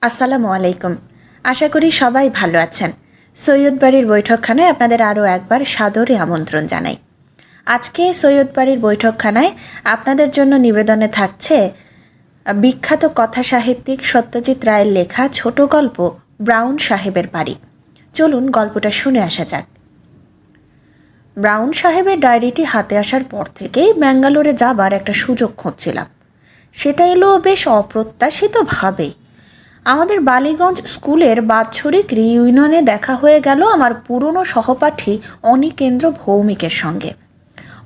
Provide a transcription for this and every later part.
আসসালামু আলাইকুম। আশা করি সবাই ভালো আছেন। সৈয়দ বাড়ির বৈঠকখানায় আপনাদের আরও একবার সাদরে আমন্ত্রণ জানাই। আজকে সৈয়দ বাড়ির বৈঠকখানায় আপনাদের জন্য নিবেদনে থাকছে বিখ্যাত কথা সাহিত্যিক সত্যজিৎ রায়ের লেখা ছোট গল্প ব্রাউন সাহেবের বাড়ি। চলুন গল্পটা শুনে আসা যাক। ব্রাউন সাহেবের ডায়েরিটি হাতে আসার পর থেকেই ব্যাঙ্গালোরে যাবার একটা সুযোগ খুঁজছিলাম। সেটা এলো বেশ অপ্রত্যাশিতভাবেই। আমাদের বালিগঞ্জ স্কুলের বাৎসরিক রিইউনিয়নে দেখা হয়ে গেল আমার পুরনো সহপাঠী অনিকেন্দ্র ভৌমিকের সঙ্গে।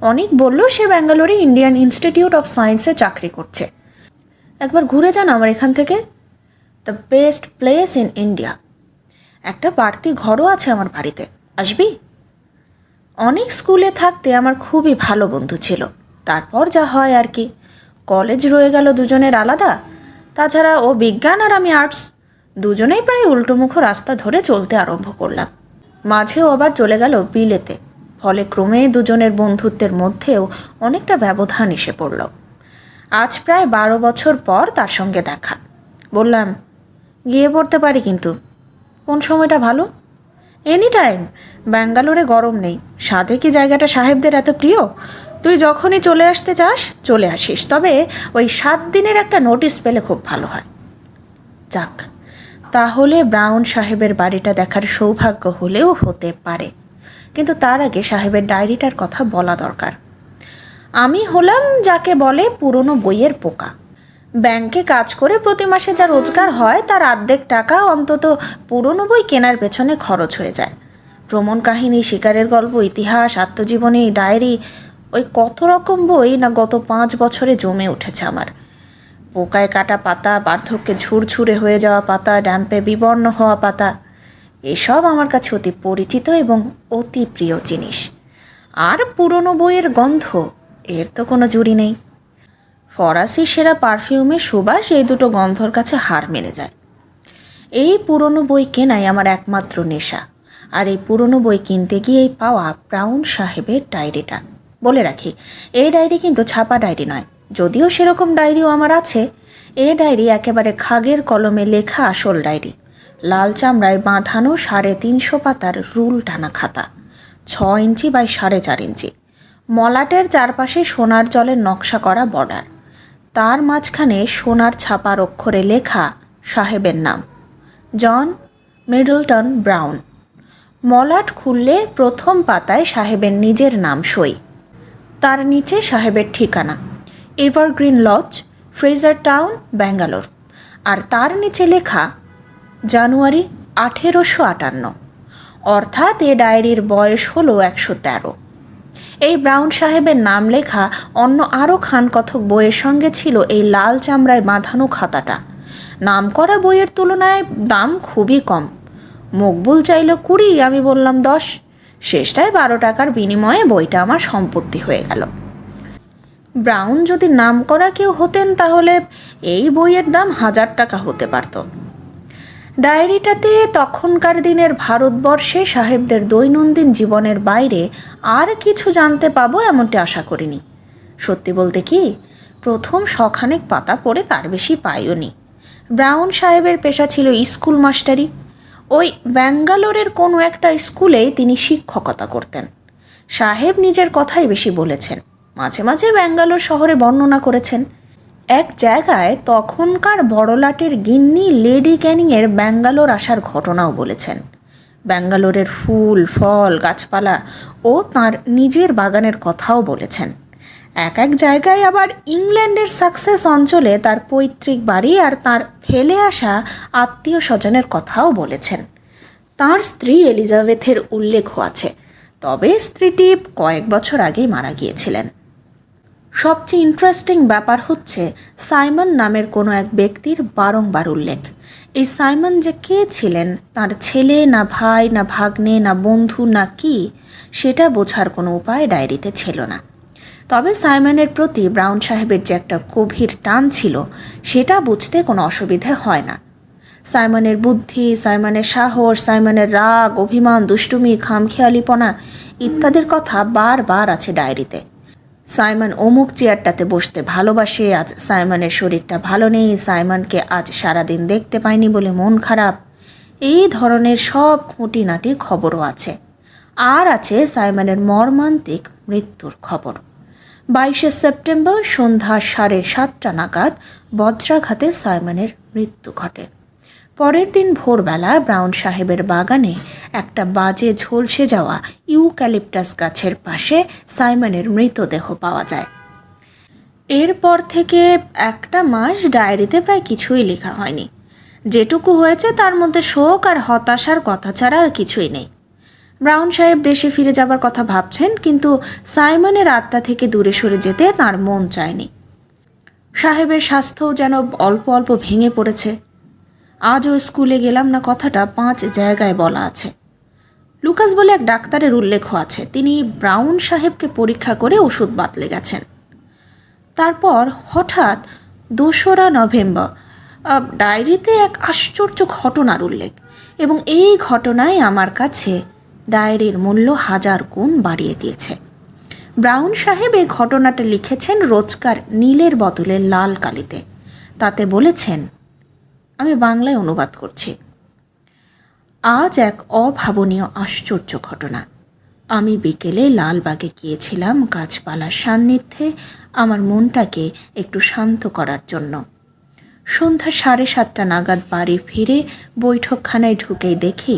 অনিক বলল সে ব্যাঙ্গালোরে ইন্ডিয়ান ইনস্টিটিউট অফ সায়েন্সে চাকরি করছে। একবার ঘুরে যান আমার এখান থেকে, the best place in India. একটা বাড়তি ঘরও আছে আমার বাড়িতে, আসবি? অনেক স্কুলে থাকতে আমার খুবই ভালো বন্ধু ছিল। তারপর যা হয় আর কি, কলেজ রয়ে গেল দুজনের আলাদা। তাছাড়া ও বিজ্ঞান আর আমি আর্টস, দুজনেই প্রায় উল্টোমুখো রাস্তা ধরে চলতে আরম্ভ করলাম। মাঝেও আবার চলে গেল বিলেতে। ফলে ক্রমে দুজনের বন্ধুত্বের মধ্যেও অনেকটা ব্যবধান এসে পড়ল। আজ প্রায় 12 বছর পর তার সঙ্গে দেখা। বললাম, গিয়ে পড়তে পারি কিন্তু কোন সময়টা ভালো? Any time. ব্যাঙ্গালোরে গরম নেই। সাধে কি জায়গাটা সাহেবদের এত প্রিয়? তুই যখনই চলে আসতে চাস চলে আসিস, তবে ওই 7 দিনের একটা নোটিশ পেলে খুব ভালো হয়। যাক, তাহলে ব্রাউন সাহেবের বাড়িটা দেখার সৌভাগ্য হলেও হতে পারে, কিন্তু তার আগে সাহেবের ডায়েরিটার কথা বলা দরকার। আমি হলাম যাকে বলে পুরনো বইয়ের পোকা। ব্যাংকে কাজ করে প্রতি মাসে যা রোজগার হয় তার অর্ধেক টাকা অন্তত পুরনো বই কেনার পেছনে খরচ হয়ে যায়। ভ্রমণ কাহিনী, শিকারের গল্প, ইতিহাস, আত্মজীবনী, ডায়েরি, ওই কত রকম বই না গত 5 বছরে জমে উঠেছে আমার। পোকায় কাটা পাতা, বার্ধক্যে ঝুরঝুরে হয়ে যাওয়া পাতা, ড্যাম্পে বিবর্ণ হওয়া পাতা, এসব আমার কাছে অতি পরিচিত এবং অতি প্রিয় জিনিস। আর পুরনো বইয়ের গন্ধ, এর তো কোনো জুড়ি নেই। ফরাসি সেরা পারফিউমের সুবাস এই দুটো গন্ধর কাছে হার মেনে যায়। এই পুরনো বই কেনাই আমার একমাত্র নেশা। আর এই পুরনো বই কিনতে গিয়েই পাওয়া ব্রাউন সাহেবের ডায়েরিটা। বলে রাখি, এই ডায়েরি কিন্তু ছাপা ডায়েরি নয়, যদিও সেরকম ডায়েরিও আমার আছে। এই ডায়েরি একেবারে খাগের কলমে লেখা আসল ডায়েরি। লাল চামড়ায় বাঁধানো 350 পাতার রুল টানা খাতা, 6 ইঞ্চি বাই 4.5 ইঞ্চি। মলাটের চারপাশে সোনার জলের নকশা করা বর্ডার। তার মাঝখানে সোনার ছাপার অক্ষরে লেখা সাহেবের নাম, জন মিডলটন ব্রাউন। মলাট খুললে প্রথম পাতায় সাহেবের নিজের নাম সই। তার নিচে সাহেবের ঠিকানা, evergreen lodge, Fraser town, Bangalore. আর তার নিচে লেখা জানুয়ারি 1858। অর্থাৎ এ ডায়েরির বয়স হলো 113। এই ব্রাউন সাহেবের নাম লেখা অন্য আরও খানকথক বইয়ের সঙ্গে ছিল এই লাল চামড়ায় বাঁধানো খাতাটা। নাম করা বইয়ের তুলনায় দাম খুবই কম। মকবুল চাইল 20, আমি বললাম 10। শেষটায় 12 টাকার বিনিময়ে বইটা আমার সম্পত্তি হয়ে গেল। ব্রাউন যদি নাম করা কেউ হতেন তাহলে এই বইয়ের দাম 1000 টাকা হতে পারত। ডায়েরিটাতে তখনকার দিনের ভারতবর্ষে সাহেবদের দৈনন্দিন জীবনের বাইরে আর কিছু জানতে পাবো এমনটি আশা করিনি। সত্যি বলতে কি, প্রথম শখানেক পাতা পড়ে তার বেশি পাইও নি। ব্রাউন সাহেবের পেশা ছিল স্কুল মাস্টারি। ওই ব্যাঙ্গালোরের কোনো একটা স্কুলেই তিনি শিক্ষকতা করতেন। সাহেব নিজের কথাই বেশি বলেছেন, মাঝে মাঝে ব্যাঙ্গালোর শহরে বর্ণনা করেছেন। এক জায়গায় তখনকার বড়লাটের গিন্নি লেডি ক্যানিংয়ের ব্যাঙ্গালোর আসার ঘটনাও বলেছেন। ব্যাঙ্গালোরের ফুল, ফল, গাছপালা ও তার নিজের বাগানের কথাও বলেছেন। এক এক জায়গায় আবার ইংল্যান্ডের সাকসেস অঞ্চলে তার পৈতৃক বাড়ি আর তার ফেলে আসা আত্মীয় স্বজনের কথাও বলেছেন। তার স্ত্রী এলিজাবেথের উল্লেখও আছে, তবে স্ত্রীটি কয়েক বছর আগেই মারা গিয়েছিলেন। সবচেয়ে ইন্টারেস্টিং ব্যাপার হচ্ছে সাইমন নামের কোনো এক ব্যক্তির বারংবার উল্লেখ। এই সাইমন যে কে ছিলেন, তার ছেলে না ভাই না ভাগ্নে না বন্ধু না কি, সেটা বোঝার কোনো উপায় ডায়েরিতে ছিল না। তবে সাইমনের প্রতি ব্রাউন সাহেবের যে একটা গভীর টান ছিল, সেটা বুঝতে কোনো অসুবিধে হয় না। সাইমনের বুদ্ধি, সাইমনের সাহস, সাইমনের রাগ, অভিমান, দুষ্টুমি, খামখেয়ালিপনা ইত্যাদির কথা বারবার আছে ডায়েরিতে। সাইমন অমুক চেয়ারটাতে বসতে ভালোবাসে, আজ সাইমনের শরীরটা ভালো নেই, সাইমনকে আজ সারাদিন দেখতে পাইনি বলে মন খারাপ, এই ধরনের সব খুঁটিনাটি খবরও আছে। আর আছে সাইমনের মর্মান্তিক মৃত্যুর খবর। 22শে সেপ্টেম্বর সন্ধ্যা 7:30 নাগাদ বজ্রাঘাতে সাইমনের মৃত্যু ঘটে। পরের দিন ভোরবেলা ব্রাউন সাহেবের বাগানে একটা বাজে ঝলসে যাওয়া ইউক্যালিপটাস গাছের পাশে সাইমনের মৃতদেহ পাওয়া যায়। এরপর থেকে একটা মাস ডায়েরিতে প্রায় কিছুই লেখা হয়নি। যেটুকু হয়েছে তার মধ্যে শোক আর হতাশার কথা ছাড়া আর কিছুই নেই। ব্রাউন সাহেব দেশে ফিরে যাবার কথা ভাবছেন, কিন্তু সাইমনের আত্মা থেকে দূরে সরে যেতে তার মন চায়নি। সাহেবের স্বাস্থ্যও যেন অল্প অল্প ভেঙে পড়েছে। আজও স্কুলে গেলাম না কথাটা 5 জায়গায় বলা আছে। লুকাস বলে এক ডাক্তারের উল্লেখও আছে, তিনি ব্রাউন সাহেবকে পরীক্ষা করে ওষুধ বাতলে গেছেন। তারপর হঠাৎ 2রা নভেম্বর ডায়েরিতে এক আশ্চর্য ঘটনার উল্লেখ, এবং এই ঘটনাই আমার কাছে ডায়েরির মূল্য 1000 গুণ বাড়িয়ে দিয়েছে। ব্রাউন সাহেব এই ঘটনাটা লিখেছেন রোজকার নীলের বদলে লাল কালিতে। তাতে বলেছেন, আমি বাংলায় অনুবাদ করছি। আজ এক অভাবনীয় আশ্চর্য ঘটনা। আমি বিকেলে লালবাগে গিয়েছিলাম গাছপালার সান্নিধ্যে আমার মনটাকে একটু শান্ত করার জন্য। সন্ধ্যা 7:30 নাগাদ বাড়ি ফিরে বৈঠকখানায় ঢুকেই দেখি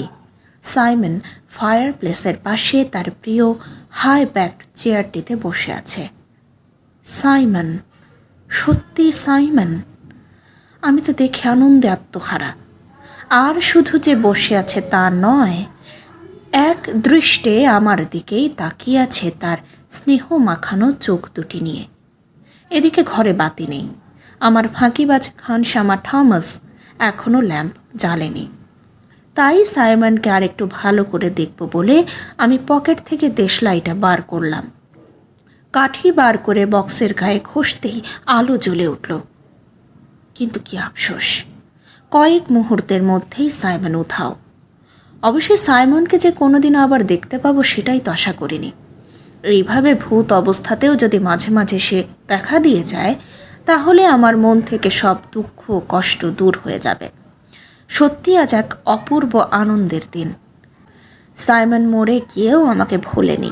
সাইমন ফায়ার প্লেসের পাশে তার প্রিয় হাই ব্যাক চেয়ারটিতে বসে আছে। সাইমন, সত্যি সাইমন। আমি তো দেখে আনন্দে আত্মহারা। আর শুধু যে বসে আছে তা নয়, এক দৃষ্টে আমার দিকেই তাকিয়ে আছে তার স্নেহ মাখানো চোখ দুটি নিয়ে। এদিকে ঘরে বাতি নেই। আমার ফাঁকিবাজ খানসামা থমাস এখনও ল্যাম্প জ্বালেনি। তাই সাইমনকে আর একটু ভালো করে দেখব বলে আমি পকেট থেকে দেশলাইটা বার করলাম। কাঠি বার করে বক্সের গায়ে ঘষতেই আলো জ্বলে উঠল। কিন্তু কি আফসোস, কয়েক মুহূর্তের মধ্যেই সাইমন উধাও। অবশ্যই সাইমনকে যে কোনোদিনও আবার দেখতে পাবো সেটাই তো আশা করিনি। এইভাবে ভূত অবস্থাতেও যদি মাঝে মাঝে সে দেখা দিয়ে যায়, তাহলে আমার মন থেকে সব দুঃখ কষ্ট দূর হয়ে যাবে। সত্যি আজ এক অপূর্ব আনন্দের দিন। সাইমন মরে গিয়েও আমাকে ভোলেনি,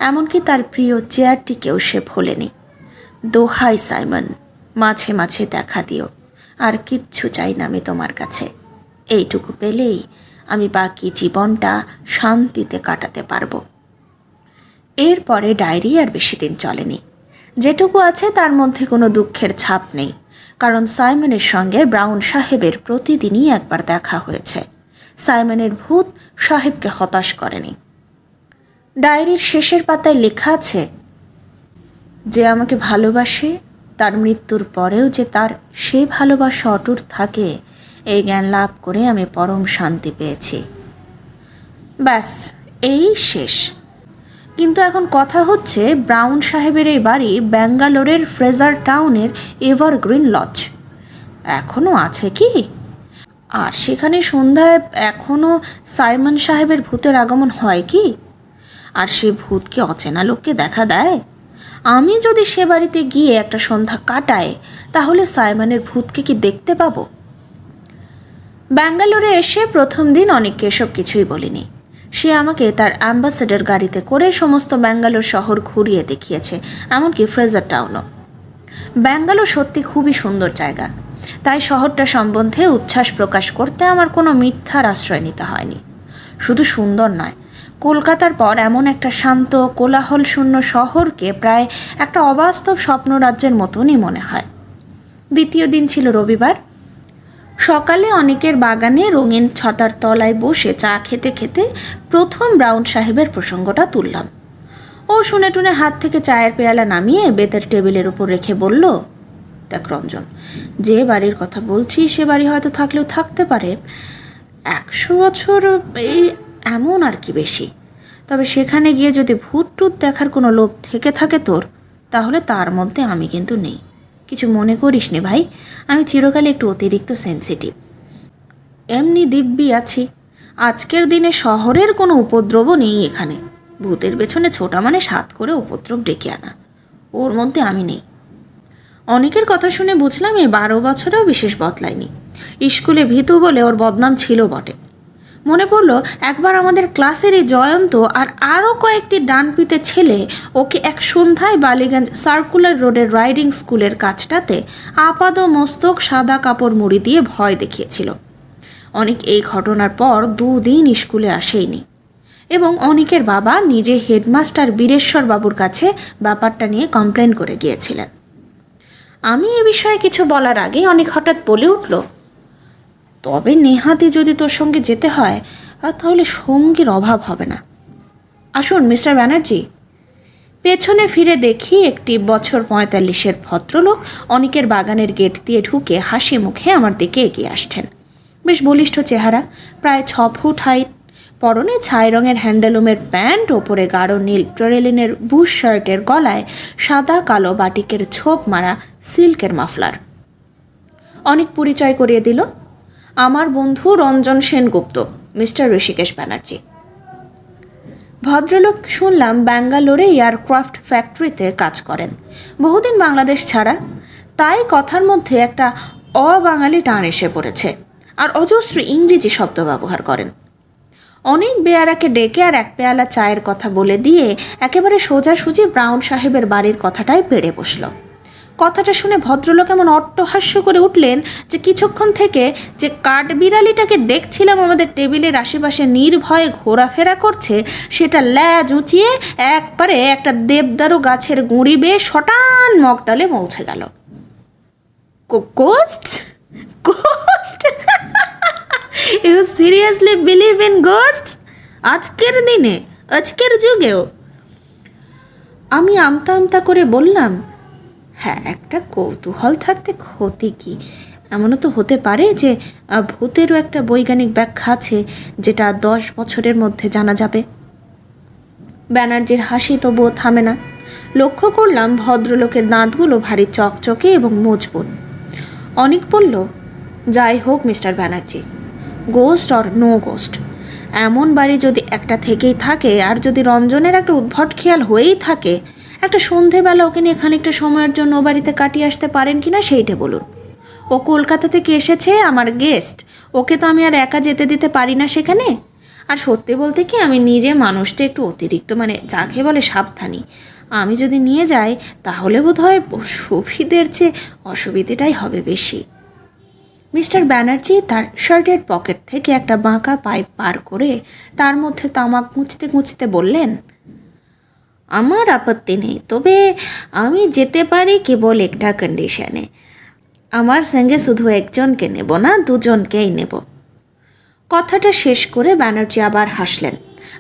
এমনকি তার প্রিয় চেয়ারটিকেও সে ভোলেনি। দোহাই সাইমন, মাঝে মাঝে দেখা দিও। আর কিচ্ছু চাই না আমি তোমার কাছে। এইটুকু পেলেই আমি বাকি জীবনটা শান্তিতে কাটাতে পারবো। এরপরে ডায়েরি আর বেশি দিন চলেনি। যেটুকু আছে তার মধ্যে কোনো দুঃখের ছাপ নেই, কারণ সাইমনের সঙ্গে ব্রাউন সাহেবের প্রতিদিনই একবার দেখা হয়েছে। সাইমনের ভূত সাহেবকে হতাশ করেনি। ডায়েরির শেষের পাতায় লেখা আছে, যে আমাকে ভালোবাসে তার মৃত্যুর পরেও যে তার সে ভালোবাসা অটুট থাকে, এই জ্ঞান লাভ করে আমি পরম শান্তি পেয়েছি। ব্যাস, এই শেষ। কিন্তু এখন কথা হচ্ছে ব্রাউন সাহেবের এই বাড়ি ব্যাঙ্গালোরের ফ্রেজার টাউনের এভারগ্রিন লজ এখনও আছে কি? আর সেখানে সন্ধ্যায় এখনও সাইমন সাহেবের ভূতের আগমন হয় কি? আর সে ভূত কি অচেনা লোককে দেখা দেয়? আমি যদি সে বাড়িতে গিয়ে একটা সন্ধ্যা কাটাই, তাহলে সাইমনের ভূতকে কি দেখতে পাবো? ব্যাঙ্গালোরে এসে প্রথম দিন অনেককে এসব কিছুই বলিনি। সে আমাকে তার অ্যাম্বাসেডর গাড়িতে করে সমস্ত ব্যাঙ্গালোর শহর ঘুরিয়ে দেখিয়েছে, এমনকি ফ্রেজার টাউনও। ব্যাঙ্গালোর সত্যি খুবই সুন্দর জায়গা, তাই শহরটা সম্বন্ধে উচ্ছ্বাস প্রকাশ করতে আমার কোনো মিথ্যার আশ্রয় নিতে হয়নি। শুধু সুন্দর নয়, কলকাতার পর এমন একটা শান্ত কোলাহল শূন্য শহরকে প্রায় একটা অবাস্তব স্বপ্নরাজ্যের মতনই মনে হয়। দ্বিতীয় দিন ছিল রবিবার। সকালে অনেকের বাগানে রঙিন ছাতার তলায় বসে চা খেতে খেতে প্রথম ব্রাউন সাহেবের প্রসঙ্গটা তুললাম। ও শুনে টুনে হাত থেকে চায়ের পেয়ালা নামিয়ে বেতের টেবিলের উপর রেখে বলল, দেখ রঞ্জন, যে বাড়ির কথা বলছি সে বাড়ি হয়তো থাকলেও থাকতে পারে 100 বছর, এই এমন আর কি বেশি। তবে সেখানে গিয়ে যদি ভূত টুত দেখার কোনো লোভ থেকে থাকে তোর, তাহলে তার মধ্যে আমি কিন্তু নেই। কিছু মনে করিস নি ভাই, আমি চিরকালে একটু অতিরিক্ত সেন্সিটিভ। এমনি দিব্যি আছি। আজকের দিনে শহরের কোনো উপদ্রবও নেই এখানে। ভূতের পেছনে ছোটা মানে সাত করে উপদ্রব ডেকে আনা। ওর মধ্যে আমি নেই। অনেকের কথা শুনে বুঝলাম এই 12 বছরেও বিশেষ বদলায়নি। স্কুলে ভীতু বলে ওর বদনাম ছিল বটে। মনে পড়ল একবার আমাদের ক্লাসেরই জয়ন্ত আর আরও কয়েকটি ডানপিতে ছেলে ওকে এক সন্ধ্যায় বালিগঞ্জ সার্কুলার রোডের রাইডিং স্কুলের কাছটাতে আপাদ মস্তক সাদা কাপড় মুড়ি দিয়ে ভয় দেখিয়েছিল। অনেক এই ঘটনার পর 2 দিন স্কুলে আসেইনি এবং অনেকের বাবা নিজে হেডমাস্টার বীরেশ্বর বাবুর কাছে ব্যাপারটা নিয়ে কমপ্লেন করে গিয়েছিলেন। আমি এ বিষয়ে কিছু বলার আগে অনেক হঠাৎ বলে উঠল, তবে নেহাতি যদি তোর সঙ্গে যেতে হয় তাহলে সঙ্গীর অভাব হবে না। আসুন মিস্টার ব্যানার্জি। পেছনে ফিরে দেখি একটি বছর 45-এর ভদ্রলোক অনেকের বাগানের গেট দিয়ে ঢুকে হাসি মুখে আমার দিকে এগিয়ে আসছেন। বেশ বলিষ্ঠ চেহারা, প্রায় 6 ফুট হাইট, পরনে ছাই রঙের হ্যান্ডেলুমের প্যান্ট, ওপরে গাঢ় নীল প্রেরেলিনের বুশ শার্টের গলায় সাদা কালো বাটিকের ছোপ মারা সিল্কের মাফলার। অনেক পরিচয় করিয়ে দিল, আমার বন্ধু রঞ্জন সেনগুপ্ত, মিস্টার ঋষিকেশ ব্যানার্জি। ভদ্রলোক শুনলাম ব্যাঙ্গালোরে এয়ারক্রাফট ফ্যাক্টরিতে কাজ করেন, বহুদিন বাংলাদেশ ছাড়া, তাই কথার মধ্যে একটা অবাঙালি টান এসে পড়েছে আর অজস্র ইংরেজি শব্দ ব্যবহার করেন। অনেক বেয়ারাকে ডেকে আর এক পেয়ালা চায়ের কথা বলে দিয়ে একেবারে সোজাসুজি ব্রাউন সাহেবের বাড়ির কথাটাই পেড়ে বসল। কথাটা শুনে ভদ্রলোক এমন অট্টহাস্য করে উঠলেন যে কিছুক্ষণ থেকে যে কাঠবিড়ালিটাকে দেখছিলাম আমাদের টেবিলের আশেপাশে নির্ভয়ে ঘোরাফেরা করছে, সেটা ল্যাজ উঁচিয়ে একবারে একটা দেবদারু গাছের গুঁড়ি বেয়ে শটান মগডালে পৌঁছে গেল। Ghost? Ghost? You seriously believe in ghost? আজকের দিনে, আজকের যুগেও? আমি আমতা আমতা করে বললাম, হ্যাঁ, একটা কৌতূহল থাকতে ক্ষতি কি? এমনও তো হতে পারে যে ভূতেরও একটা বৈজ্ঞানিক ব্যাখ্যা আছে, যেটা 10 বছরের মধ্যে জানা যাবে। ব্যানার্জির হাসি তবুও থামে না। লক্ষ্য করলাম ভদ্রলোকের দাঁতগুলো ভারী চকচকে এবং মজবুত। অনেক বলল, যাই হোক mister Banerjee, ghost or no ghost, এমন বাড়ি যদি একটা থেকেই থাকে আর যদি রঞ্জনের একটা উদ্ভট খেয়াল হয়েই থাকে, একটা সন্ধেবেলা ওকে নিয়ে খানিকটা সময়ের জন্য ও বাড়িতে কাটিয়ে আসতে পারেন কি না সেইটা বলুন। ও কলকাতা থেকে এসেছে, আমার গেস্ট, ওকে তো আমি আর একা যেতে দিতে পারি না সেখানে। আর সত্যি বলতে কি, আমি নিজে মানুষটা একটু অতিরিক্ত, মানে যাকে বলে সাবধানী। আমি যদি নিয়ে যাই তাহলে বোধহয় সুবিধের চেয়ে অসুবিধেটাই হবে বেশি। মিস্টার ব্যানার্জি তার শার্টের পকেট থেকে একটা বাঁকা পাইপ পার করে তার মধ্যে তামাক গুঁজতে গুঁজতে বললেন, আমার আপত্তি নেই, তবে আমি যেতে পারি কেবল একটা কন্ডিশনে। আমার সঙ্গে শুধু একজনকে নেব না, 2 জনকেই নেব। কথাটা শেষ করে ব্যানার্জি আবার হাসলেন,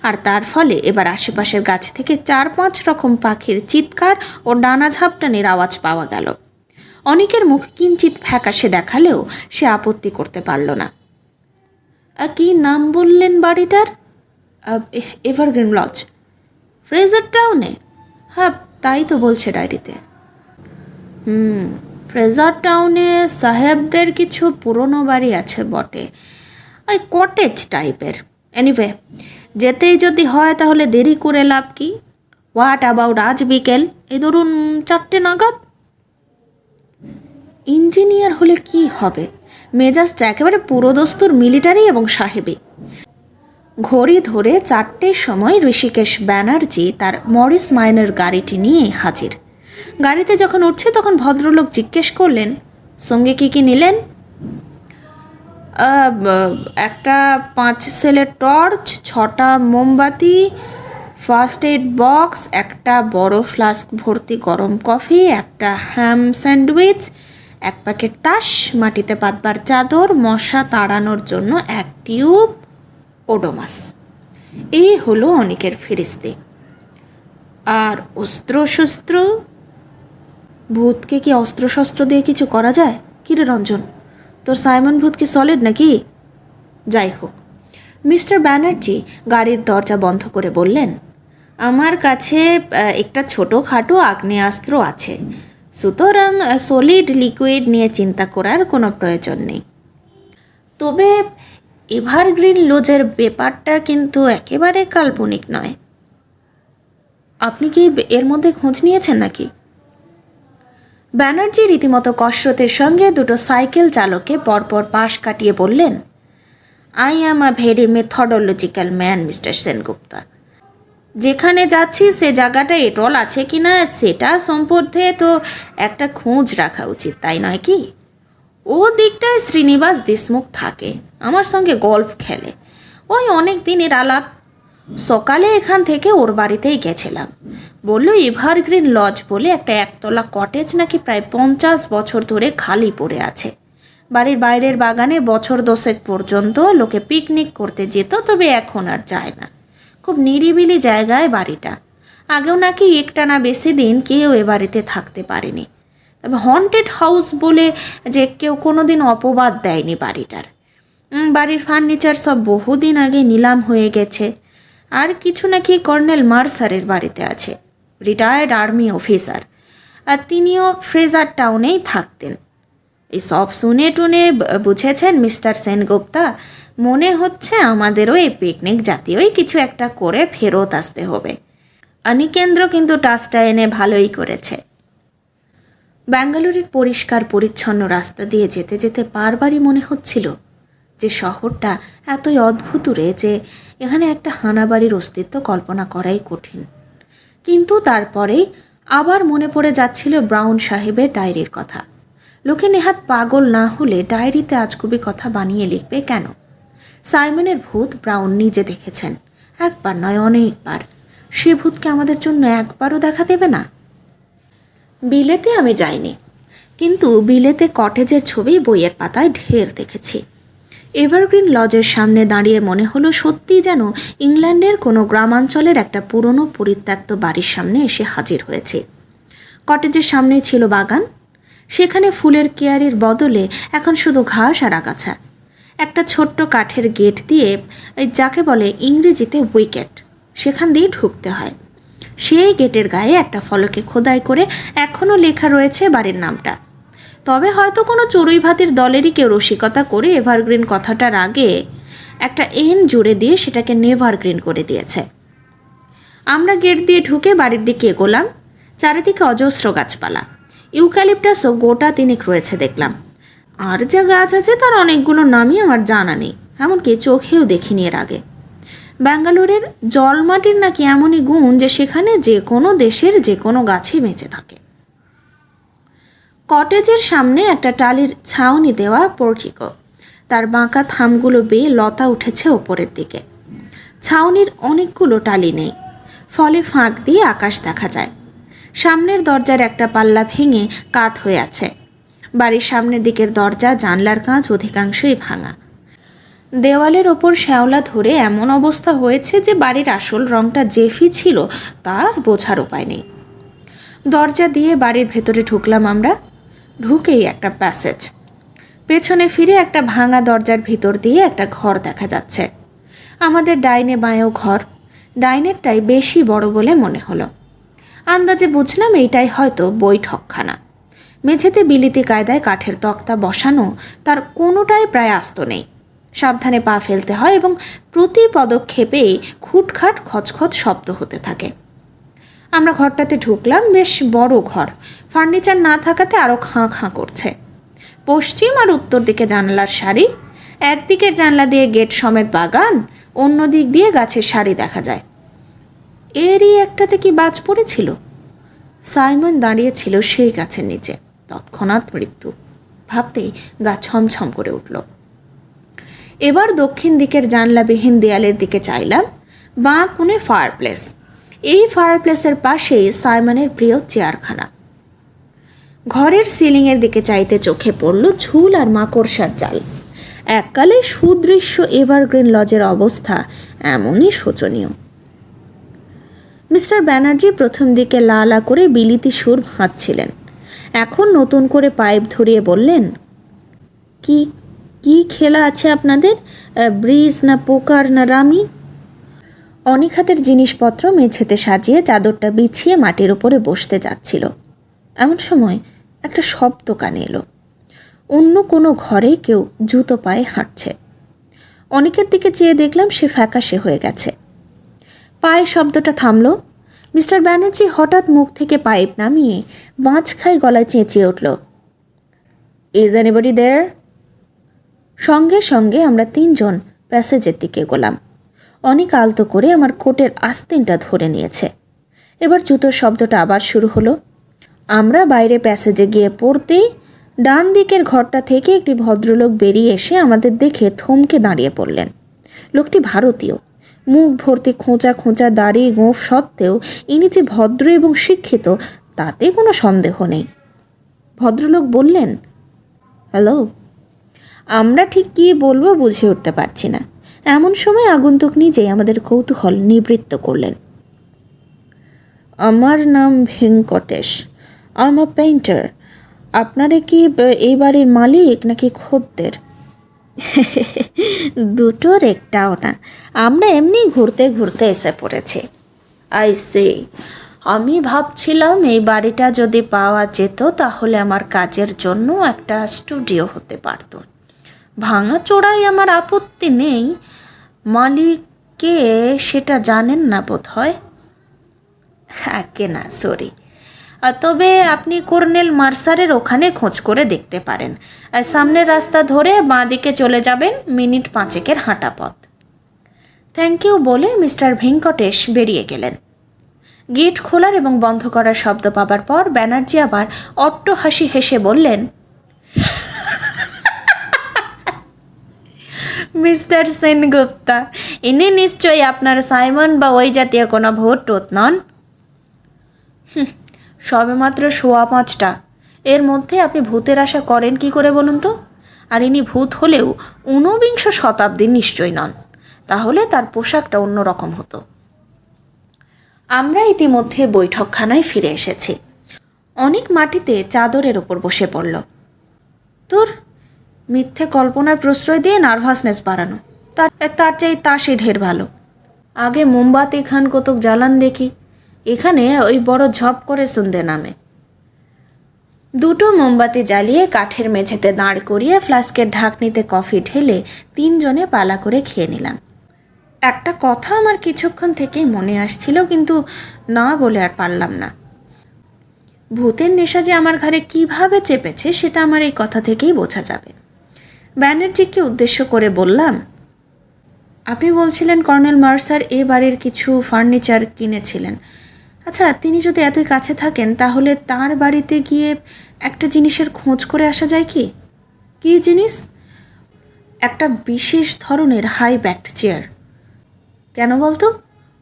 আর তার ফলে এবার আশেপাশের গাছ থেকে 4-5 রকম পাখির চিৎকার ও ডানা ঝাপটানির আওয়াজ পাওয়া গেল। অনেকের মুখ কিঞ্চিত ফ্যাকাশে দেখালেও সে আপত্তি করতে পারল না। কি নাম বললেন বাড়িটার? এভারগ্রিন লজ, ফ্রেজার টাউনে? হ্যাঁ, তাই তো বলছে ডায়েরিতে। ফ্রেজার টাউনে সাহেবদের কিছু পুরনো বাড়ি আছে বটে, ওই কটেজ টাইপের। এনিওয়ে, যেতেই যদি হয় তাহলে দেরি করে লাভ কি? হোয়াট অ্যাবাউট আজ বিকেল, এই ধরুন 4টে নাগাদ? ইঞ্জিনিয়ার হলে কি হবে, মেজাজটা একেবারে পুরোদস্তুর মিলিটারি এবং সাহেবী। ঘড়ি ধরে 4টের সময় ঋষিকেশ ব্যানার্জি তার মরিস মাইনের গাড়িটি নিয়ে হাজির। গাড়িতে যখন উঠছে তখন ভদ্রলোক জিজ্ঞেস করলেন, সঙ্গে কি কি নিলেন? একটা 5 সেলের টর্চ, 6টা মোমবাতি, ফার্স্ট এইড বক্স, একটা বড় ফ্লাস্ক ভর্তি গরম কফি, একটা হ্যাম স্যান্ডউইচ, 1 প্যাকেট তাস, মাটিতে পাতবার চাদর, মশা তাড়ানোর জন্য 1 টিউব ওডোমাস। এই হলো অনেকের ফিরিস্তি। আর অস্ত্রশস্ত্র? ভূতকে কি অস্ত্রশস্ত্র দিয়ে কিছু করা যায়? কিরে রঞ্জন, তোর সাইমন ভূত কি সলিড নাকি? যাই হোক, মিস্টার ব্যানার্জি গাড়ির দরজা বন্ধ করে বললেন, আমার কাছে একটা ছোটোখাটো আগ্নেয়াস্ত্র আছে, সুতরাং সলিড লিকুইড নিয়ে চিন্তা করার কোনো প্রয়োজন নেই। তবে এভারগ্রিন লজের ব্যাপারটা কিন্তু একেবারে কাল্পনিক নয়। আপনি কি এর মধ্যে খোঁজ নিয়েছেন নাকি? ব্যানার্জি রীতিমতো কসরতের সঙ্গে দুটো সাইকেল চালককে পরপর পাশ কাটিয়ে বললেন, I am a very methodological man mister Sengupta. যেখানে যাচ্ছি সে জায়গাটা এটল আছে কি না সেটা সম্পর্কে তো একটা খোঁজ রাখা উচিত, তাই নয় কি? ও দিকটায় শ্রীনিবাস দেশমুখ থাকে, আমার সঙ্গে গল্ফ খেলে, ওই অনেক দিনের আলাপ। সকালে এখান থেকে ওর বাড়িতেই গেছিলাম। বলল এভারগ্রিন লজ বলে একটা একতলা কটেজ নাকি প্রায় 50 বছর ধরে খালি পড়ে আছে। বাড়ির বাইরের বাগানে বছর 10 পর্যন্ত লোকে পিকনিক করতে যেত, তবে এখন আর যায় না। খুব নিরিবিলি জায়গায় বাড়িটা। আগেও নাকি একটানা বেশি দিন কেউ এ বাড়িতে থাকতে পারেনি। তবে হন্টেড হাউস বলে যে কেউ কোনো দিন অপবাদ দেয়নি বাড়িটার। বাড়ির ফার্নিচার সব বহুদিন আগে নিলাম হয়ে গেছে। আর কিছু নাকি কর্নেল মার্সারের বাড়িতে আছে, রিটায়ার্ড আর্মি অফিসার, আর তিনিও ফ্রেজার টাউনেই থাকতেন। এই সব শুনে টুনে বুঝেছেন মিস্টার সেনগুপ্তা, মনে হচ্ছে আমাদেরও এই পিকনিক জাতীয়ই কিছু একটা করে ফেরত আসতে হবে। অনিকেন্দ্র কিন্তু টাচটা এনে ভালোই করেছে। ব্যাঙ্গালোরের পরিষ্কার পরিচ্ছন্ন রাস্তা দিয়ে যেতে যেতে বারবারই মনে হচ্ছিল যে শহরটা এতই অদ্ভুতুরে যে এখানে একটা হানাবাড়ির অস্তিত্ব কল্পনা করাই কঠিন। কিন্তু তারপরেই আবার মনে পড়ে যাচ্ছিল ব্রাউন সাহেবের ডায়েরির কথা। লোকে নেহাত পাগল না হলে ডায়েরিতে আজগুবি কথা বানিয়ে লিখবে কেন? সাইমনের ভূত ব্রাউন নিজে দেখেছেন, একবার নয় অনেকবার। সে ভূতকে আমাদের জন্য একবারও দেখা দেবে না? বিলেতে আমি যাইনি, কিন্তু বিলেতে কটেজের ছবি বইয়ের পাতায় ঢের দেখেছি। এভারগ্রিন লজের সামনে দাঁড়িয়ে মনে হলো সত্যিই যেন ইংল্যান্ডের কোনো গ্রামাঞ্চলের একটা পুরনো পরিত্যক্ত বাড়ির সামনে এসে হাজির হয়েছে। কটেজের সামনেই ছিল বাগান, সেখানে ফুলের কেয়ারির বদলে এখন শুধু ঘাস আর আগাছা। একটা ছোট্ট কাঠের গেট দিয়ে, যাকে বলে ইংরেজিতে উইকেট, সেখান দিয়ে ঢুকতে হয়। সেই গেটের গায়ে একটা ফলকে খোদাই করে এখনও লেখা রয়েছে বাড়ির নামটা। তবে হয়তো কোনো চড়ুই ভাতির দলেরই কেউ রসিকতা করে এভারগ্রিন কথাটার আগে একটা এন জুড়ে দিয়ে সেটাকে নেভারগ্রিন করে দিয়েছে। আমরা গেট দিয়ে ঢুকে বাড়ির দিকে এগোলাম। চারিদিকে অজস্র গাছপালা, ইউক্যালিপটাসও গোটা তিনেক রয়েছে দেখলাম। আর যা গাছ আছে তার অনেকগুলো নামই আমার জানা নেই, এমনকি চোখেও দেখিনি এর আগে। ব্যাঙ্গালোরের জলমাটির নাকি এমনই গুণ যে সেখানে যে কোনো দেশের যে কোনো গাছই বেঁচে থাকে। কটেজের সামনে একটা টালির ছাউনি দেওয়া পোর্টিকো, তার বাঁকা থামগুলো বেয়ে লতা উঠেছে ওপরের দিকে। ছাউনির অনেকগুলো টালি নেই, ফলে ফাঁক দিয়ে আকাশ দেখা যায়। সামনের দরজার একটা পাল্লা ভেঙে কাত হয়ে আছে। বাড়ির সামনের দিকের দরজা জানলার কাঁচ অধিকাংশই ভাঙা। দেওয়ালের ওপর শ্যাওলা ধরে এমন অবস্থা হয়েছে যে বাড়ির আসল রংটা জেফি ছিল তার বোঝার উপায় নেই। দরজা দিয়ে বাড়ির ভেতরে ঢুকলাম আমরা। ঢুকেই একটা প্যাসেজ, পেছনে ফিরে একটা ভাঙা দরজার ভিতর দিয়ে একটা ঘর দেখা যাচ্ছে। আমাদের ডাইনে বাঁয়েও ঘর, ডাইনেরটাই বেশি বড় বলে মনে হলো। আন্দাজে বুঝলাম এইটাই হয়তো বৈঠকখানা। মেঝেতে বিলিতি কায়দায় কাঠের তক্তা বসানো, তার কোনোটাই প্রায় আস্ত নেই। সাবধানে পা ফেলতে হয় এবং প্রতি পদক্ষেপেই খুটখাট খচখচ শব্দ হতে থাকে। আমরা ঘরটাতে ঢুকলাম, বেশ বড় ঘর, ফার্নিচার না থাকাতে আরও খাঁ খাঁ করছে। পশ্চিম আর উত্তর দিকে জানালার সারি, একদিকের জানলা দিয়ে গেট সমেত বাগান, অন্য দিক দিয়ে গাছের সারি দেখা যায়। এরই একটাতে কি বাজ পড়েছিল? সাইমন দাঁড়িয়েছিল সেই গাছের নিচে, তৎক্ষণাৎ মৃত্যু। ভাবতেই গা ছমছম করে উঠল। এবার দক্ষিণ দিকের জানলাবিহীন দেয়ালের দিকে চাইলাম। বাঁ কোণে ফায়ারপ্লেস, এই ফায়ারপ্লেসের পাশেই সাইমনের প্রিয় চেয়ারখানা। ঘরের সিলিংয়ের দিকে চাইতে চোখে পড়ল ঝুল আর মাকড়সার জাল। এককালে সুদৃশ্য এভারগ্রিন লজের অবস্থা এমনই শোচনীয়। মিস্টার ব্যানার্জি প্রথম দিকে লালা করে বিলিতি সুর ভাঁজছিলেন, এখন নতুন করে পাইপ ধরিয়ে বললেন, কি কি খেলা আছে আপনাদের? ব্রিজ না পোকার না রামি? অনেক হাতের জিনিসপত্র মেঝেতে সাজিয়ে চাদরটা বিছিয়ে মাটির উপরে বসতে যাচ্ছিল। এমন সময় একটা শব্দ কানে এলো। অন্য কোনো ঘরে কেউ জুতো পায়ে হাঁটছে। অনেকের দিকে চেয়ে দেখলাম সে ফ্যাকাশে হয়ে গেছে। পায়ে শব্দটা থামল। মিস্টার ব্যানার্জি হঠাৎ মুখ থেকে পাইপ নামিয়ে বাঁচখাই গলায় চেঁচিয়ে উঠল, ইজ এনিবডি দেয়ার? সঙ্গে সঙ্গে আমরা তিনজন প্যাসেজের দিকে এগোলাম। অনেক আলতো করে আমার কোটের আস্তিনটা ধরে নিয়েছে। এবার জুতোর শব্দটা আবার শুরু হলো। আমরা বাইরে প্যাসেজে গিয়ে পড়তেই ডান দিকের ঘরটা থেকে একটি ভদ্রলোক বেরিয়ে এসে আমাদের দেখে থমকে দাঁড়িয়ে পড়লেন। লোকটি ভারতীয়, মুখ ভর্তি খোঁচা খোঁচা দাড়ি গোঁফ সত্ত্বেও ইনি যে ভদ্র এবং শিক্ষিত তাতে কোনো সন্দেহ নেই। ভদ্রলোক বললেন, হ্যালো। আমরা ঠিক কী বলবো বুঝে উঠতে পারছি না। এমন সময় আগন্তুক নিজেই আমাদের কৌতূহল নিবৃত্ত করলেন। আমার নাম Venkatesh, I am a painter. আপনারা কি এই বাড়ির মালিক নাকি খদ্দের? দুটোর একটাও না, আমরা এমনি ঘুরতে ঘুরতে এসে পড়েছি। আই সে, আমি ভাবছিলাম এই বাড়িটা যদি পাওয়া যেত তাহলে আমার কাজের জন্য একটা স্টুডিও হতে পারত। ভাঙাচোরাই আমার আপত্তি নেই, মালিককে সেটা জানেন না বোধ হয়। কে না, সরি। তবে আপনি কর্নেল মার্সারের ওখানে খোঁজ করে দেখতে পারেন। সামনের রাস্তা ধরে বাঁ দিকে চলে যাবেন, মিনিট 5 হাঁটা পথ। থ্যাংক ইউ বলে মিস্টার ভেঙ্কটেশ বেরিয়ে গেলেন। গেট খোলার এবং বন্ধ করার শব্দ পাবার পর ব্যানার্জি আবার অট্ট হাসি হেসে বললেন, মিস্টার সেনগুপ্তা, ইনি নিশ্চয়ই আপনার সাইমন বা ওই জাতীয় কোনো ভূত টুত নন। সবেমাত্র 5:15, এর মধ্যে আপনি ভূতের আশা করেন কি করে বলুন তো? আর ইনি ভূত হলেও 19 শতাব্দীর নিশ্চয়ই নন, তাহলে তার পোশাকটা অন্যরকম হতো। আমরা ইতিমধ্যে বৈঠকখানায় ফিরে এসেছি। অনেক মাটিতে চাদরের ওপর বসে পড়ল। তোর মিথ্যে কল্পনার প্রশ্রয় দিয়ে নার্ভাসনেস বাড়ানো, তার চাই তাসই ঢের ভালো। আগে মোমবাতি খান কতক জ্বালান দেখি। এখানে ওই বড় ঝপ করে শুনতে নামে। 2টো মোমবাতি জ্বালিয়ে কাঠের মেঝেতে দাঁড় করিয়ে ফ্লাস্কের ঢাকনিতে কফি ঢেলে 3 জনে পালা করে খেয়ে নিলাম। একটা কথা আমার কিছুক্ষণ থেকেই মনে আসছিল, কিন্তু না বলে আর পারলাম না। ভূতের নেশা যে আমার ঘাড়ে কীভাবে চেপেছে সেটা আমার এই কথা থেকেই বোঝা যাবে। ব্যানার্জিকে উদ্দেশ্য করে বললাম, আপনি বলছিলেন কর্নেল মার্সার এ বাড়ির কিছু ফার্নিচার কিনেছিলেন। আচ্ছা, তিনি যদি এতই কাছে থাকেন তাহলে তার বাড়িতে গিয়ে একটা জিনিসের খোঁজ করে আসা যায় কি? কী জিনিস? একটা বিশেষ ধরনের হাই ব্যাকড চেয়ার। কেন বলতো?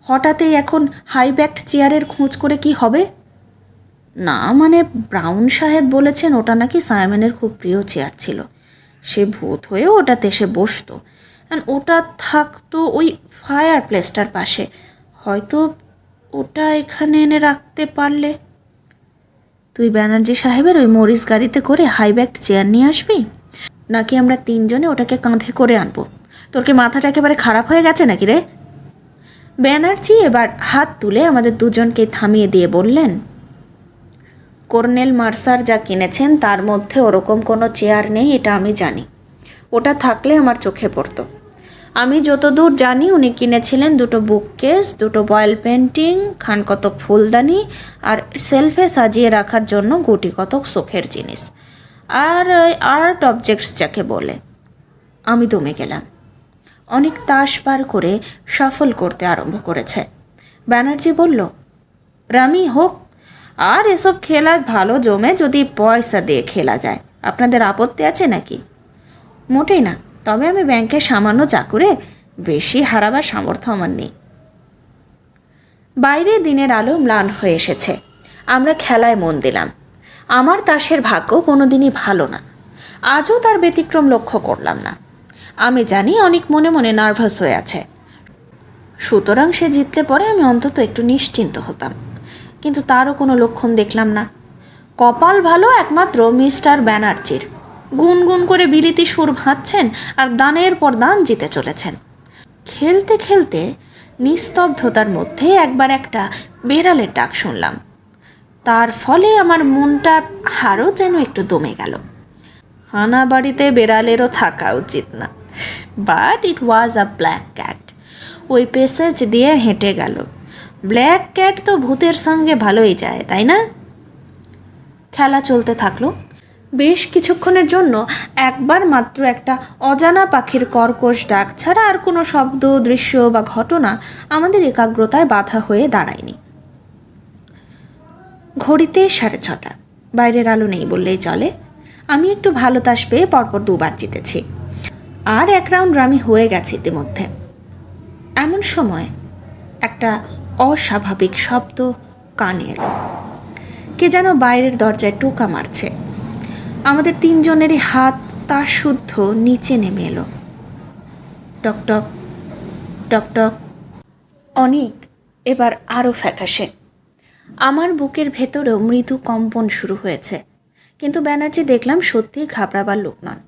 হঠাৎই এখন হাই ব্যাকড চেয়ারের খোঁজ করে কি হবে? না মানে ব্রাউন সাহেব বলেছেন ওটা নাকি সাইমনের খুব প্রিয় চেয়ার ছিল। সে ভূত হয়েও ওটাতে এসে বসতো। ওটা থাকতো ওই ফায়ার প্লেসটার পাশে। হয়তো ওটা এখানে এনে রাখতে পারলে। তুই ব্যানার্জি সাহেবের ওই মরিস গাড়িতে করে হাই ব্যাকড চেয়ার নিয়ে আসবি, নাকি আমরা 3 জনে ওটাকে কাঁধে করে আনবো? তোর কি মাথাটা একেবারে খারাপ হয়ে গেছে নাকি রে? ব্যানার্জি এবার হাত তুলে আমাদের দুজনকে থামিয়ে দিয়ে বললেন, কর্নেল মার্সার যা কিনেছেন তার মধ্যে ওরকম কোনো চেয়ার নেই, এটা আমি জানি। ওটা থাকলে আমার চোখে পড়তো। আমি যতদূর জানি উনি কিনেছিলেন 2টো বুককেস, 2টো বয়েল পেন্টিং, খান কতক ফুলদানি, আর সেলফে সাজিয়ে রাখার জন্য গুটি কতক শোকের জিনিস, আর আর্ট অবজেক্টস যাকে বলে। আমি দমে গেলাম। অনেক তাস পার করে শাফল করতে আরম্ভ করেছে। ব্যানার্জি বলল, রামি হোক, আর এসব খেলা ভালো জমে যদি পয়সা দিয়ে খেলা যায়। আপনাদের আপত্তি আছে নাকি? মোটেই না, তবে আমি ব্যাংকে সামান্য চাকুরে, বেশি হারাবার সামর্থ্য আমার নেই। বাইরে দিনের আলো ম্লান হয়ে এসেছে। আমরা খেলায় মন দিলাম। আমার তাসের ভাগ্য কোনোদিনই ভালো না, আজও তার ব্যতিক্রম লক্ষ্য করলাম না। আমি জানি অনেক মনে মনে নার্ভাস হয়ে আছে, সুতরাং সে জিতলে পরে আমি অন্তত একটু নিশ্চিন্ত হতাম, কিন্তু তারও কোনো লক্ষণ দেখলাম না। কপাল ভালো একমাত্র মিস্টার ব্যানার্জির। গুনগুন করে বিলিতি সুর ভাঁজছেন আর দানের পর দান জিতে চলেছেন। খেলতে খেলতে নিস্তব্ধতার মধ্যে একবার একটা বেড়ালের ডাক শুনলাম। তার ফলে আমার মনটা আরও যেন একটু দমে গেল। হানা বাড়িতে বেড়ালেরও থাকা উচিত না, but it was a black cat. ওই প্যাসেজ দিয়ে হেঁটে গেল, ব্ল্যাক ক্যাট তো ভূতের সঙ্গে ভালোই যায়, তাই না? খেলা চলতে থাকলো। বেশ কিছুক্ষণের জন্য একবার মাত্র একটা অজানা পাখির কর্কশ ডাক ছাড়া আর কোনো শব্দ, দৃশ্য বা ঘটনা আমাদের একাগ্রতায় বাধা হয়ে দাঁড়ায়নি। ঘড়িতে 6:30। বাইরের আলো নেই বললেই চলে। আমি একটু ভালো তাস পেয়ে পরপর 2বার জিতেছি, আর 1 রাউন্ড রামি হয়ে গেছে ইতিমধ্যে। এমন সময় একটা অস্বাভাবিক শব্দ কানে এলো। কে যেন বাইরের দরজায় টোকা মারছে। আমাদের 3 জনেরই হাত তার শুদ্ধ নিচে নেমে এলো। টকটক টকটক। অনেক এবার আরও ফ্যাকাশে। আমার বুকের ভেতরেও মৃদু কম্পন শুরু হয়েছে, কিন্তু ব্যানার্জি দেখলাম সত্যিই ঘাবড়াবার লোক নন।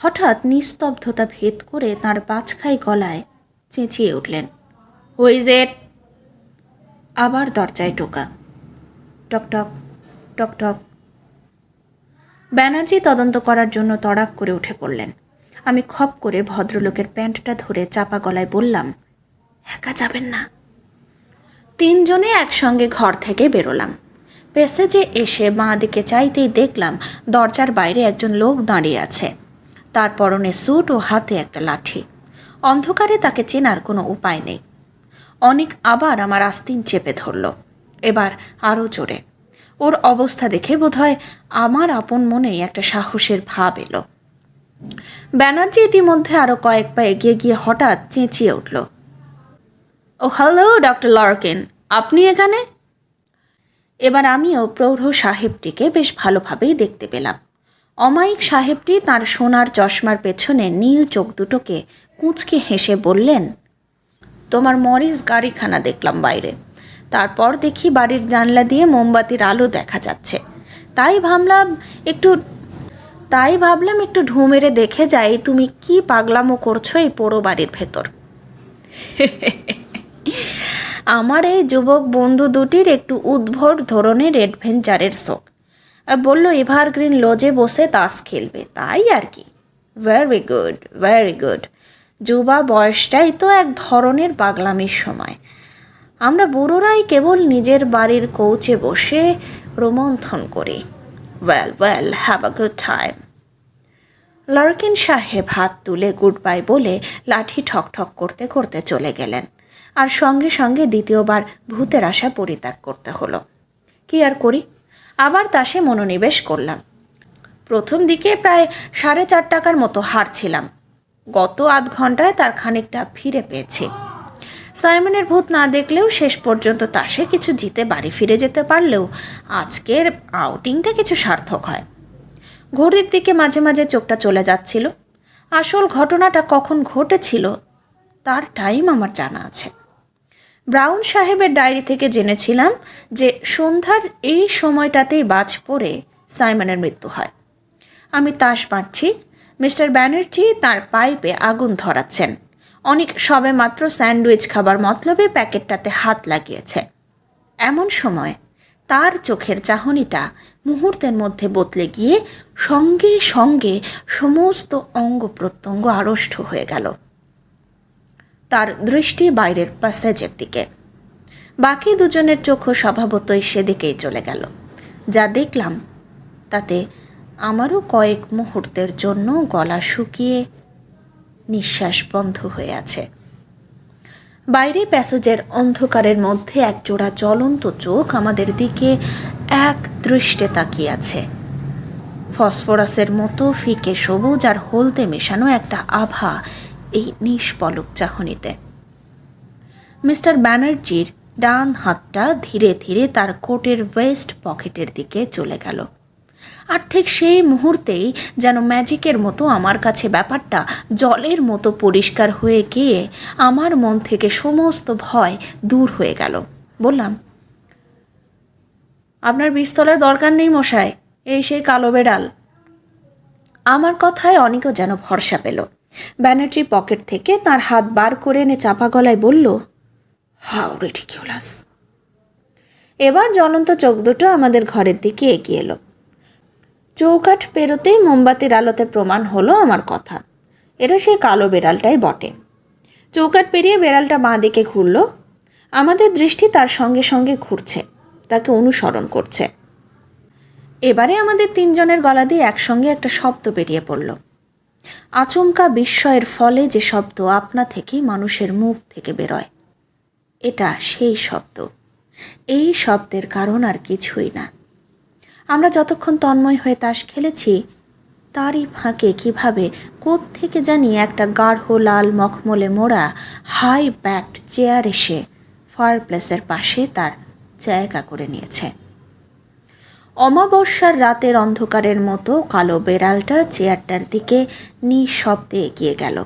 হঠাৎ নিস্তব্ধতা ভেদ করে তাঁর বাজখাই গলায় চেঁচিয়ে উঠলেন, হু ইজ ইট? আবার দরজায় টোকা। টকটক টকটক। ব্যানার্জি তদন্ত করার জন্য তড়াক করে উঠে পড়লেন। আমি খপ করে ভদ্রলোকের প্যান্টটা ধরে চাপা গলায় বললাম, একা যাবেন না। 3 জনে একসঙ্গে ঘর থেকে বেরোলাম। প্যাসেজে এসে বাঁ দিকে চাইতেই দেখলাম দরজার বাইরে একজন লোক দাঁড়িয়ে আছে। তার পরনে স্যুট ও হাতে একটা লাঠি। অন্ধকারে তাকে চেনার কোনো উপায় নেই। অনেক আবার আমার আস্তিন চেপে ধরল, এবার আরও জোরে। ওর অবস্থা দেখে বোধহয় আমার আপন মনেই একটা সাহসের ভাব এলো। ব্যানার্জি ইতিমধ্যে আরও কয়েক পা এগিয়ে গিয়ে হঠাৎ চেঁচিয়ে উঠল, ও হ্যালো ডক্টর লার্কিন, আপনি এখানে? এবার আমিও প্রৌঢ় সাহেবটিকে বেশ ভালোভাবেই দেখতে পেলাম। অমায়িক সাহেবটি তার সোনার চশমার পেছনে নীল চোখ দুটোকে কুঁচকে হেসে বললেন, তোমার মরিস গাড়িখানা দেখলাম বাইরে। তারপর দেখি বাড়ির জানলা দিয়ে মোমবাতির আলো দেখা যাচ্ছে। তাই ভাবলাম একটু ঢু মেরে দেখে যাই তুমি কি পাগলামো করছো এই পোড়ো বাড়ির ভেতর। আমার এই যুবক বন্ধু দুটির একটু উদ্ভট ধরনের অ্যাডভেঞ্চারের শখ। বলল এভারগ্রিন লজে বসে তাস খেলবে, তাই আর কি। Very good, very good. যুবা বয়সটাই তো এক ধরনের পাগলামির সময়। আমরা বুড়োরাই কেবল নিজের বাড়ির কৌচে বসে রোমন্থন করি। Well well, have a good time. Larkin সাহেব হাত তুলে গুড বাই বলে লাঠি ঠকঠক করতে করতে চলে গেলেন, আর সঙ্গে সঙ্গে দ্বিতীয়বার ভূতের আশা পরিত্যাগ করতে হলো। কি আর করি, আবার তাসে মনোনিবেশ করলাম। প্রথম দিকে প্রায় 4.5 টাকার মতো হারছিলাম। গত আধ ঘন্টায় তার খানিকটা ফিরে পেয়েছি। সাইমনের ভূত না দেখলেও শেষ পর্যন্ত তাসে কিছু জিতে বাড়ি ফিরে যেতে পারলেও আজকের আউটিংটা কিছু সার্থক হয়। ঘড়ির দিকে মাঝে মাঝে চোখটা চলে যাচ্ছিল। আসল ঘটনাটা কখন ঘটেছিল তার টাইম আমার জানা আছে। ব্রাউন সাহেবের ডায়েরি থেকে জেনেছিলাম যে সন্ধ্যার এই সময়টাতেই বাজ পড়ে সাইমনের মৃত্যু হয়। আমি তাস বাঁধছি, মিস্টার ব্যানার্জি তার পাইপে আগুন ধরাচ্ছেন। অনেক সবে মাত্র স্যান্ডউইচ খাবার মতলবে প্যাকেটটাতে হাত লাগিয়েছে। এমন সময় তার চোখের চাহনিটা মুহূর্তের মধ্যে বদলে গিয়ে সঙ্গে সঙ্গে সমস্ত অঙ্গ প্রত্যঙ্গ আড়ষ্ট হয়ে গেল। তার দৃষ্টি বাইরের প্যাসেজের দিকে। বাকি দুজনের চোখও স্বভাবতই সেদিকেই চলে গেল। যা দেখলাম তাতে আমারও কয়েক মুহূর্তের জন্য গলা শুকিয়ে নিঃশ্বাস বন্ধ হয়ে আছে। বাইরে প্যাসেজের অন্ধকারের মধ্যে এক জোড়া জ্বলন্ত চোখ আমাদের দিকে এক দৃষ্টে তাকিয়ে আছে। ফসফরাসের মতো ফিকে সবুজ আর হলদে মেশানো একটা আভা এই নিষ্পলক চাহনিতে। মিস্টার ব্যানার্জির ডান হাতটা ধীরে ধীরে তার কোটের ওয়েস্ট পকেটের দিকে চলে গেল, আর ঠিক সেই মুহূর্তেই যেন ম্যাজিকের মতো আমার কাছে ব্যাপারটা জলের মতো পরিষ্কার হয়ে গিয়ে আমার মন থেকে সমস্ত ভয় দূর হয়ে গেল। বললাম, আপনার পিস্তলের দরকার নেই মশাই, এই সেই কালো বেড়াল। আমার কথায় অনেকও যেন ভরসা পেল। ব্যানার্জি পকেট থেকে তার হাত বার করে এনে চাপা গলায় বলল, হাউ রিডিকিউলাস। এবার জ্বলন্ত চোখ দুটো আমাদের ঘরের দিকে এগিয়ে এলো। চৌকাঠ পেরোতেই মোমবাতির আলোতে প্রমাণ হলো আমার কথা, এটা সেই কালো বেড়ালটাই বটে। চৌকাঠ পেরিয়ে বেড়ালটা বাঁ দিকে ঘুরল। আমাদের দৃষ্টি তার সঙ্গে সঙ্গে ঘুরছে, তাকে অনুসরণ করছে। এবারে আমাদের তিনজনের গলা দিয়ে একসঙ্গে একটা শব্দ বেরিয়ে পড়ল। আচমকা বিস্ময়ের ফলে যে শব্দ আপনা থেকেই মানুষের মুখ থেকে বেরোয়, এটা সেই শব্দ। এই শব্দের কারণ আর কিছুই না। আমরা যতক্ষণ তন্ময় হয়ে তাস খেলেছি, তারই ফাঁকে কীভাবে কোত্থেকে জানি একটা গাঢ় লাল মখমলে মোড়া হাই ব্যাকড চেয়ার এসে ফায়ারপ্লেসের পাশে তার জায়গা করে নিয়েছে। অমাবস্যার রাতের অন্ধকারের মতো কালো বেড়ালটা চেয়ারটার দিকে নিঃশব্দে এগিয়ে গেল।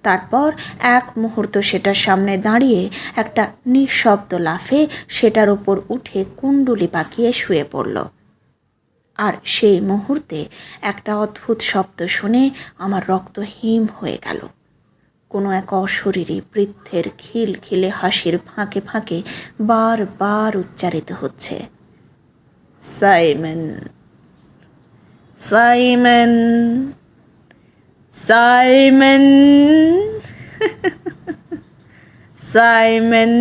তারপর এক মুহূর্ত সেটার সামনে দাঁড়িয়ে একটা নিঃশব্দ লাফে সেটার ওপর উঠে কুণ্ডুলি পাকিয়ে শুয়ে পড়ল। আর সেই মুহূর্তে একটা অদ্ভুত শব্দ শুনে আমার রক্ত হিম হয়ে গেল। কোনো এক অশরীরী বৃদ্ধের খিলখিলে হাসির ফাঁকে ফাঁকে বারবার উচ্চারিত হচ্ছে, সাইমন, সাইমন, সাইমন, সাইমন।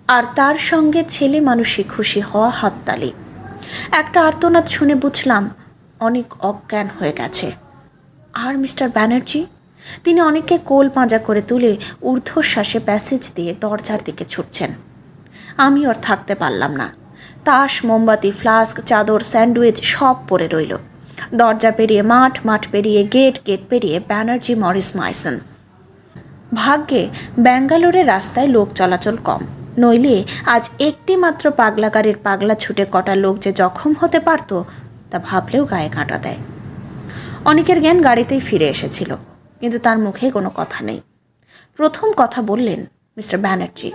আর তার সঙ্গে ছেলে মানুষই খুশি হওয়া হাততালি। একটা আর্তনাদ শুনে বুঝলাম অনেক অজ্ঞান হয়ে গেছে। আর মিস্টার ব্যানার্জি, তিনি অনেককে কোল পাঁজা করে তুলে ঊর্ধ্বশ্বাসে প্যাসেজ দিয়ে দরজার দিকে ছুটছেন। আমি আর থাকতে পারলাম না। তাস, মোমবাতি, ফ্লাস্ক, চাদর, স্যান্ডউইচ সব পড়ে রইল। দরজা পেরিয়ে মাঠ, মাঠ পেরিয়ে গেট, গেট পেরিয়ে ব্যানার্জি মরিস মাইসন। ভাগ্যে ব্যাঙ্গালোরের রাস্তায় লোক চলাচল কম, নইলে আজ একটি মাত্র পাগলা গাড়ির পাগলা ছুটে কটা লোক যে জখম হতে পারত তা ভাবলেও গায়ে কাঁটা দেয়। অনেকের জ্ঞান গাড়িতেই ফিরে এসেছিল, কিন্তু তার মুখে কোনো কথা নেই। প্রথম কথা বললেন মিস্টার ব্যানার্জি।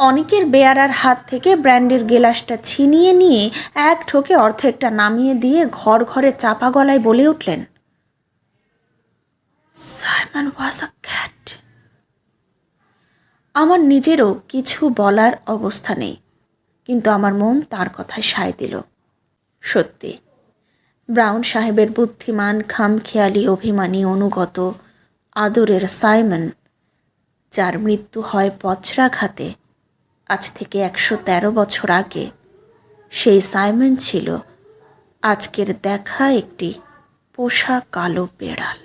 অনেকের বেয়ারার হাত থেকে ব্র্যান্ডির গেলাসটা ছিনিয়ে নিয়ে এক ঠোকে অর্ধেকটা নামিয়ে দিয়ে ঘর ঘরে চাপা গলায় বলে উঠলেন, সাইমন ওয়াজ আ ক্যাট। আমার নিজেরও কিছু বলার অবস্থা নেই, কিন্তু আমার মন তার কথায় সায় দিল। সত্যি, ব্রাউন সাহেবের বুদ্ধিমান, খামখেয়ালি, অভিমানী, অনুগত, আদরের সাইমন, যার মৃত্যু হয় বজ্রাঘাতে আজ থেকে 113 বছর আগে, সেই সাইমন ছিল আজকের দেখা একটি পোষা কালো বেড়াল।